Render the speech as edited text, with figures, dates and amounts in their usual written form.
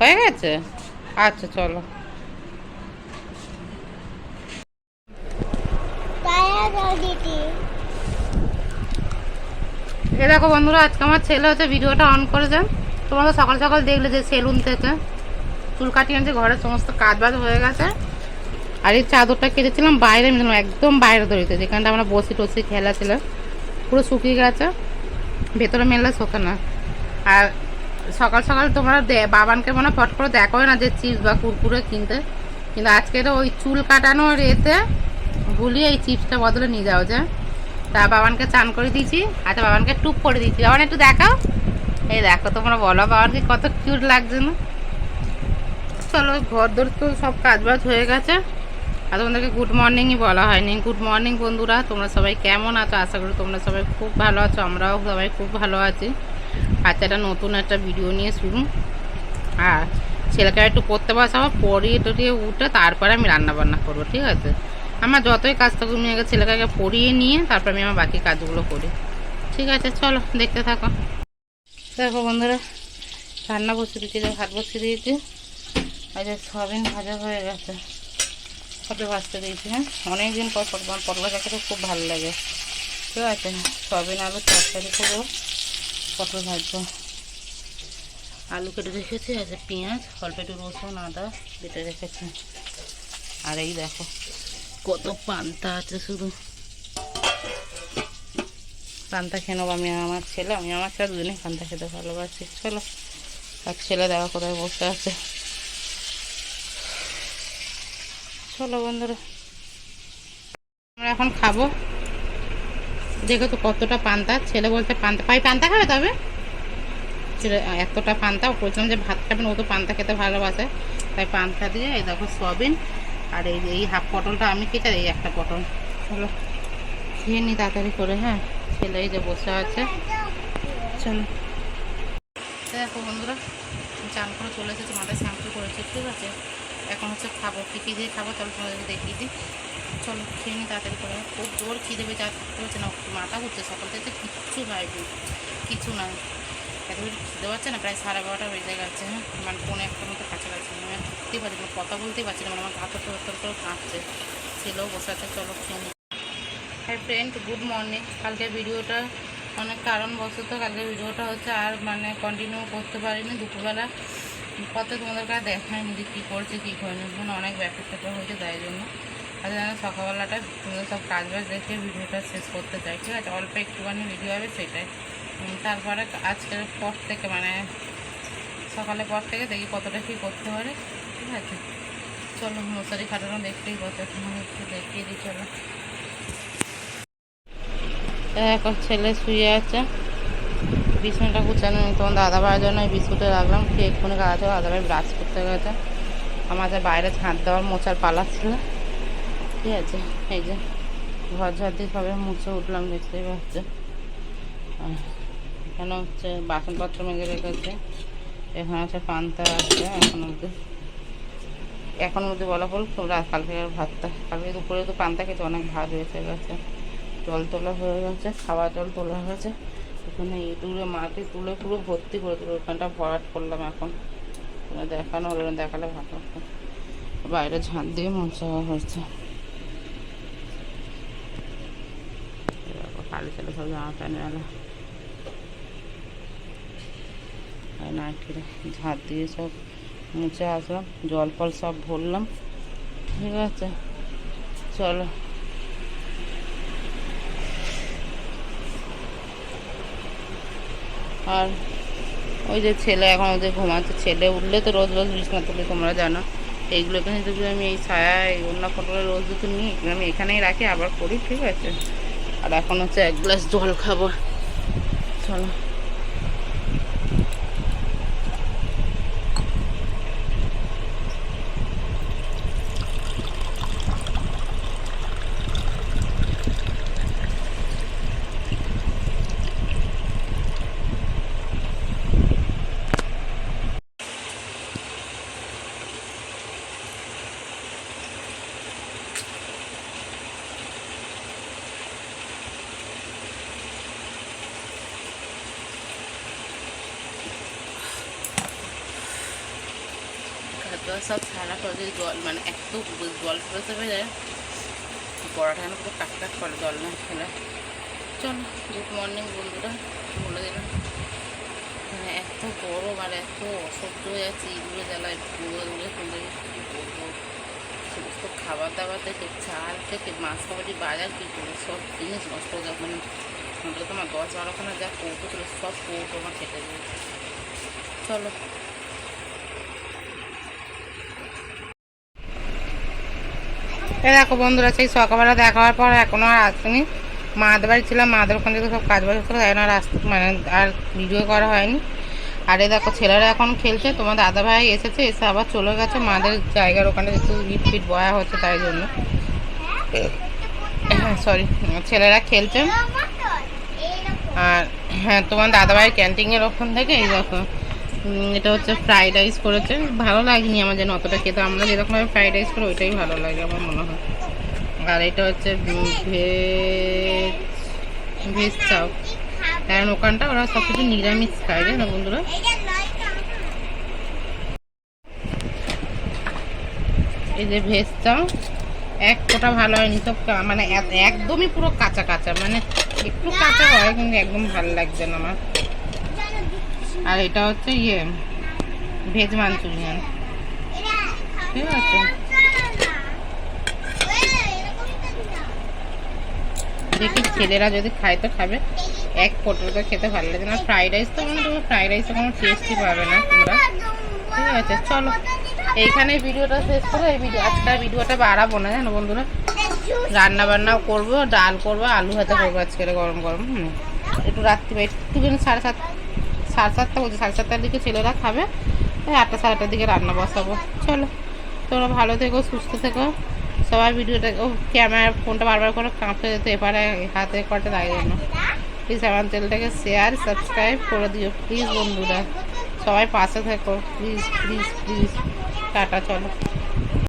হয়ে গেছে? আচ্ছা চলো। এ দেখো বন্ধুরা, আজকে আমার ছেলে হচ্ছে ভিডিওটা অন করে যান। তোমরা তো সকাল সকাল দেখলে যে সেলুন থেকে চুল কাটিয়ে আনছে, ঘরের সমস্ত কাজ বাজ হয়ে গেছে। আর এই চাদরটা কেটেছিলাম বাইরে, একদম বাইরে ধরেছে, যেখানটা আমরা বসি টসি খেলা ছিল, পুরো শুকিয়ে গেছে, ভেতরে মেললে শোকে না। আর সকাল সকাল তোমরা বাবানকে মনে ফট করে দেখো না যে চিপস বা কুরকুরে কিনতে, কিন্তু আজকে তো ওই চুল কাটানোর এতে ভুলিয়ে এই চিপসটা বদলে নিয়ে যাও যে। তা বাবানকে চান করে দিয়েছি। আচ্ছা, বাবানকে টুপ করে দিয়েছি। বাবান একটু দেখাও, এই দেখো, তোমরা বলো বাবানকে কত কিউট লাগছে না? চলো, ঘর দর তো সব কাজ বাজ হয়ে গেছে। আর তোমাদেরকে গুড মর্নিংই বলা হয়নি। গুড মর্নিং বন্ধুরা, তোমরা সবাই কেমন আছো? আশা করি তোমরা সবাই খুব ভালো আছো, আমরাও সবাই খুব ভালো আছি। আচ্ছা, একটা নতুন একটা ভিডিও নিয়ে শুরু। আর ছেলেকে একটু পড়তে বসাবো, পড়িয়ে টড়িয়ে উঠে তারপরে আমি রান্না বান্না করবো, ঠিক আছে? আমার যতই কাজ থাকুক, আমি আগে ছেলেকে আগে পড়িয়ে নিয়ে তারপর আমি আমার বাকি কাজগুলো করি, ঠিক আছে? চলো দেখতে থাকো। দেখো বন্ধুরা, রান্না বসিয়ে দিয়েছি, ভাত বসিয়ে দিয়েছি। আর যে সয়াবিন ভাজা হয়ে গেছে, পটল ভাজতে দিয়েছি। হ্যাঁ, অনেকদিন পর পটল ভাজা খেতে খুব ভালো লাগে, ঠিক আছে? সয়াবিন আলু তরকারি করবো, পটল ভাজবো। আলু কেটে রেখেছি, আছে পেঁয়াজ, অল্প একটু রসুন আদা কেটে রেখেছি। আর এই দেখো কত পান্তা আছে, শুধু পান্তা খেয়ে নেবো আমি আমার ছেলে। আমি আমার ছেলে দুজনেই পান্তা খেতে ভালোবাসি। চলো, আর ছেলে দেখো কোথায় বসে আছে। চলো বন্ধুরা, আমরা এখন খাবো। দেখো তো কতটা পান্তা। ছেলে বলতে পান্তা পাই, পান্তা খাবে তবে ছেলে এতটা পান্তা। ও বলছিলাম যে ভাত খাবেন, ও তো পান্তা খেতে ভালোবাসে, তাই পান্তা দিয়ে এই দেখো সয়াবিন। আর এই হাফ পটলটা আমি খেতে, এই একটা পটল। চলো খেয়ে নি তাড়াতাড়ি করে। হ্যাঁ, ছেলে এই যে বসে আছে। চলো দেখো বন্ধুরা, চান করে চলে এসেছি, মাথায় শ্যাম্পু করেছি, ঠিক আছে? এখন হচ্ছে খাবো, কী কী দিয়ে খাবো চলো তোমাদেরকে দেখিয়ে দিই। চলো খেয়ে নি তাড়াতাড়ি করে, খুব জোর খিদে পেয়ে যা থাকতে হচ্ছে না, মাথা ঘুরছে সকাল থেকে, কিচ্ছু খাইনি, কিছু না। এত খিদে পাচ্ছে না, প্রায় 12:30 বেজে গেছে। হ্যাঁ, মানে 1:45 মতো কাছাকাছি। আমি উঠতেই পারছি না, কথা বলতেই পারছি না, মানে আমার হাতে তোর করে কাঁপছে। ছেলেও বসে আছে। চলো খেয়ে নি। Hi friend, good morning. কালকে ভিডিওটা অনেক কারণবশত কালকে ভিডিওটা হচ্ছে আর মানে কন্টিনিউ করতে পারিনি। দুপুরবেলা কত তোমাদের কাছে দেখায়নি যে কী করছে কী করেনি, মানে অনেক ব্যাপার ট্যাপার হয়েছে, তাই জন্য। আর যেন সকালবেলাটা তোমাদের সব কাজ বাজ দেখে ভিডিওটা শেষ করতে চাই, ঠিক আছে? অল্প একটুখানি ভিডিও হবে সেটাই। তারপরে আজকের পর থেকে মানে সকালের পর থেকে দেখি কতটা কী করতে পারে, ঠিক আছে? চলো, মশারি খাটানো দেখতেই কত, একটু দেখিয়ে দিই। চলো, এখন ছেলে শুয়ে আছে, বিছানাটা গুছানো নেই, তোমার দাদাভাইয়ের জন্য এই বিস্কুটে রাখলাম, খেয়ে এক্ষুনি গাছে দাদাভাই ব্রাশ করতে গেছে। আমাদের বাইরে ঝাঁট দেওয়ার মোছার পালা ছিল, ঠিক আছে? এই যে ঘর ঝাঁট দিয়ে সবে মুছে উঠলাম, দেখতেই পাচ্ছে। এখানে হচ্ছে বাসনপত্র মেজে রেখেছে, এখানে হচ্ছে পান্তা আছে। এখন অবধি বলা বল, রাত কালকে ভাতটা, কালকে দুপুরে তো পান্তা খেতে অনেক ভাত হয়েছে গেছে, জল তোলা হয়ে গেছে, খাওয়া জল তোলা হয়েছে। এখানে ইঁদুরে মাটি তুলে পুরো ভর্তি করে দিল, ওখানটা ভরাট করলাম। এখন দেখানো হলো না, দেখালে ভালো হতো। বাইরে ঝাঁট দিয়ে মোছা হয়েছে। কালি চালে সব জামা প্যান্ট মেলা নাইটিরে ঝাঁট দিয়ে সব মুছে আসলাম, জল ফল সব ভরলাম, ঠিক আছে? চলো, আর ওই যে ছেলে এখন ওদের ঘুমাচ্ছে, ছেলে উঠলে তো রোজ রোজ বিছনা তুলে, তোমরা জানো। এইগুলো এখানে যদি আমি এই ছায়া অন্য ফটোগুলো রোজ দুটো নিই, আমি এখানেই রাখি, আবার করি, ঠিক আছে? আর এখন হচ্ছে 1 গ্লাস জল খাবো। চলো, এবার সব ছাড়া পরে যদি জল মানে এত জল ফেলতে পেরে পরোটা যেন পুরো কাট কাট করে জল না খেলে। চলো গুড মর্নিং বন্ধুরা, বলে দিলাম। মানে এত গরম আর এত অসহ্য হয়ে যাচ্ছে, ইঁদুরে জ্বালায় দৌড়ে দৌড়ে চলে কী বলবো। সমস্ত খাবার দাবার থেকে চাল থেকে মাছ কাবাডি বাজার কী করে সব জিনিস নষ্ট হয়ে যাবে। মানে অন্তত আমার 10-12খানা যা কৌটো ছিল সব কৌটো আমার খেতে দিয়েছে। চলো এ দেখো বন্ধুরা, সেই সকালবেলা দেখা হওয়ার পর এখনও আর আসেনি। মাদের বাড়ি ছিলাম, মাদের ওখান থেকে সব কাজ বাজ হচ্ছিলো, তাই আর আসতে মানে আর ভিডিও করা হয়নি। আর এই দেখো ছেলেরা এখন খেলছে, তোমার দাদা ভাই এসেছে, এসে আবার চলে গেছে মাদের জায়গার ওখানে, একটু ইট ফিট বয়া হচ্ছে তাই জন্য। হ্যাঁ সরি, ছেলেরা খেলছে। আর হ্যাঁ, তোমার দাদাভাইয়ের ক্যান্টিনের ওখান থেকে এই দেখো এটা হচ্ছে ফ্রাইড রাইস করেছে। ভালো লাগেনি আমার যেন অতটা খেতে, আমরা যেরকমভাবে ফ্রাইড রাইস করি ওইটাই ভালো লাগে আমার মনে হয়। আর এটা হচ্ছে ভেজ চাও, কারণ ওখানটা ওরা সব কিছু নিরামিষ খায় না বন্ধুরা। এই যে ভেজ চাও এক ফোঁটা ভালো হয়নি, সব মানে একদমই পুরো কাঁচা কাঁচা, মানে একটু কাঁচা হয় কিন্তু একদম ভালো লাগছে না আমার। আর এটা হচ্ছে ভেজ মাঞ্চুরিয়ান, ঠিক আছে। দেখি ছেলেরা যদি খায় তো খাবে, এক ফোঁটা তো খেতে ভালো লাগে না। ফ্রাইড রাইস তো মানে তোমার ফ্রাইড রাইসে কোনো টেস্টই পাবে না তোমরা, ঠিক আছে। চলো এইখানে ভিডিওটা শেষ করো। আজকের ভিডিওটা বাড়াবো না জানো বন্ধুরা, রান্না বান্নাও করবো, ডাল করবো, আলু ভাজা করবো আজকে গরম গরম। একটু রাত্রি একটুখানি 7:30 বলছি, 7:30টার দিকে ছেলেরা খাবে, 8টা 8:30টার দিকে রান্না বসাবো। চলো তোমরা ভালো থেকো, সুস্থ থেকো সবাই। ভিডিওটা ক্যামেরা ফোনটা বারবার করে কাঁপতে যেতে এপারে হাতে কটা তাই জন্য প্লিজ আমার চ্যানেলটাকে শেয়ার সাবস্ক্রাইব করে দিও প্লিজ বন্ধুরা, সবাই পাশে থেকো প্লিজ প্লিজ প্লিজ। টাটা, চলো।